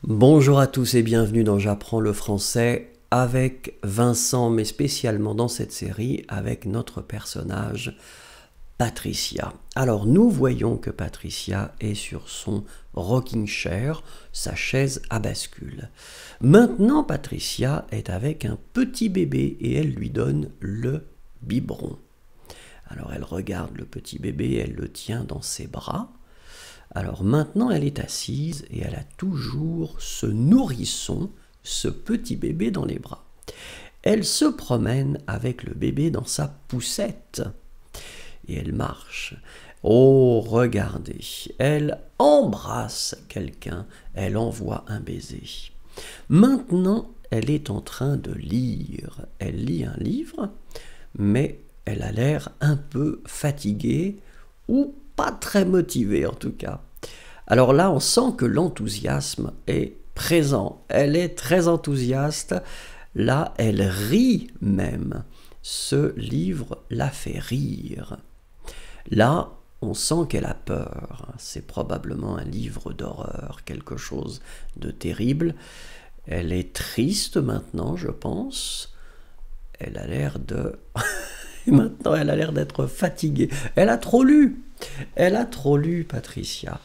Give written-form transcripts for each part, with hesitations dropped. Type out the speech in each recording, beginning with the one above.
Bonjour à tous et bienvenue dans J'apprends le français avec Vincent, mais spécialement dans cette série avec notre personnage Patricia. Alors nous voyons que Patricia est sur son rocking chair, sa chaise à bascule. Maintenant Patricia est avec un petit bébé et elle lui donne le biberon. Alors elle regarde le petit bébé, elle le tient dans ses bras. Alors maintenant elle est assise et elle a toujours ce nourrisson, ce petit bébé dans les bras. Elle se promène avec le bébé dans sa poussette et elle marche. Oh, regardez, elle embrasse quelqu'un, elle envoie un baiser. Maintenant elle est en train de lire. Elle lit un livre, mais elle a l'air un peu fatiguée ou pas très motivée en tout cas. Alors là, on sent que l'enthousiasme est présent. Elle est très enthousiaste. Là, elle rit même. Ce livre la fait rire. Là, on sent qu'elle a peur. C'est probablement un livre d'horreur, quelque chose de terrible. Elle est triste maintenant, je pense. Elle a l'air de... Maintenant, elle a l'air d'être fatiguée. Elle a trop lu. Elle a trop lu, Patricia.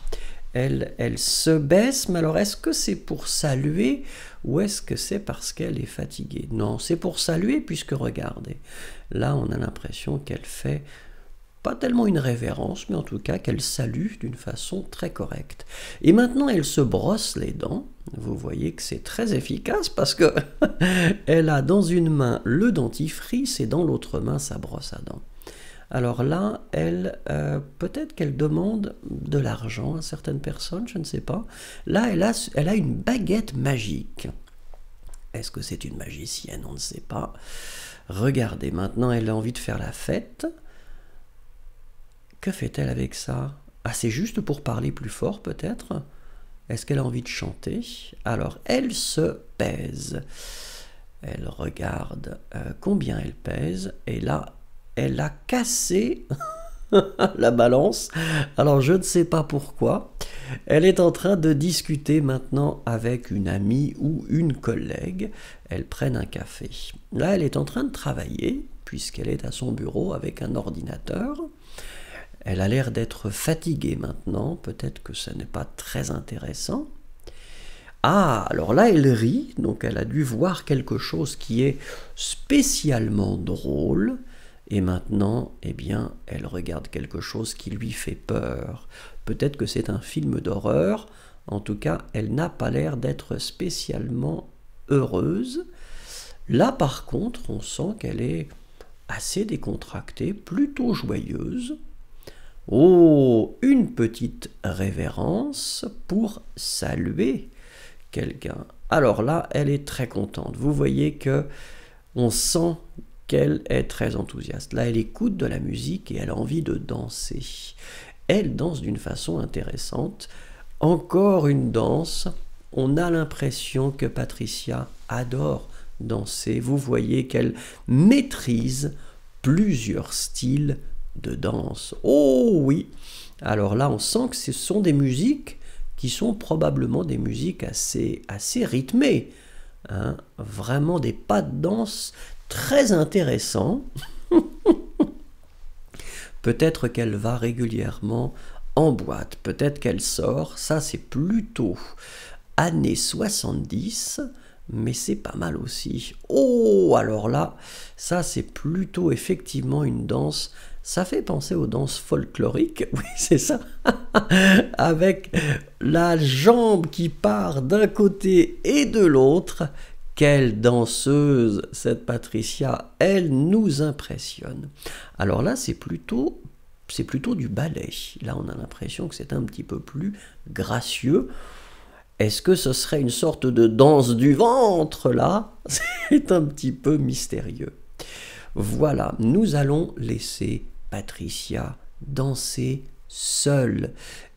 Elle se baisse, mais alors est-ce que c'est pour saluer ou est-ce que c'est parce qu'elle est fatiguée? Non, c'est pour saluer puisque regardez, là on a l'impression qu'elle fait pas tellement une révérence, mais en tout cas qu'elle salue d'une façon très correcte. Et maintenant elle se brosse les dents. Vous voyez que c'est très efficace parce que elle a dans une main le dentifrice et dans l'autre main sa brosse à dents. Alors là, elle, peut-être qu'elle demande de l'argent à certaines personnes, je ne sais pas. Là, elle a une baguette magique. Est-ce que c'est une magicienne? On ne sait pas. Regardez, maintenant, elle a envie de faire la fête. Que fait-elle avec ça? Ah, c'est juste pour parler plus fort, peut-être? Est-ce qu'elle a envie de chanter? Alors, elle se pèse. Elle regarde combien elle pèse. Et là, elle a cassé la balance. Alors je ne sais pas pourquoi. Elle est en train de discuter maintenant avec une amie ou une collègue. Elles prennent un café. Là, elle est en train de travailler puisqu'elle est à son bureau avec un ordinateur. Elle a l'air d'être fatiguée maintenant. Peut-être que ce n'est pas très intéressant. Ah, alors là, elle rit. Donc elle a dû voir quelque chose qui est spécialement drôle. Et maintenant, eh bien, elle regarde quelque chose qui lui fait peur. Peut-être que c'est un film d'horreur. En tout cas, elle n'a pas l'air d'être spécialement heureuse. Là, par contre, on sent qu'elle est assez décontractée, plutôt joyeuse. Oh, une petite révérence pour saluer quelqu'un. Alors là, elle est très contente. Vous voyez que on sent qu'elle est très enthousiaste. Là, elle écoute de la musique et elle a envie de danser. Elle danse d'une façon intéressante. Encore une danse. On a l'impression que Patricia adore danser. Vous voyez qu'elle maîtrise plusieurs styles de danse. Oh oui! Alors là, on sent que ce sont des musiques qui sont probablement des musiques assez rythmées. Hein? Vraiment des pas de danse très intéressant. Peut-être qu'elle va régulièrement en boîte, peut-être qu'elle sort, ça c'est plutôt années 70, mais c'est pas mal aussi. Oh, alors là, ça c'est plutôt effectivement une danse, ça fait penser aux danses folkloriques, oui c'est ça, avec la jambe qui part d'un côté et de l'autre. Quelle danseuse, cette Patricia, elle nous impressionne. Alors là, c'est plutôt du ballet. Là, on a l'impression que c'est un petit peu plus gracieux. Est-ce que ce serait une sorte de danse du ventre, là? C'est un petit peu mystérieux. Voilà, nous allons laisser Patricia danser seule.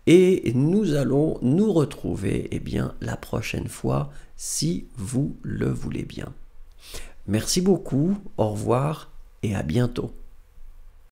Et nous allons nous retrouver eh bien, la prochaine fois, si vous le voulez bien. Merci beaucoup, au revoir et à bientôt.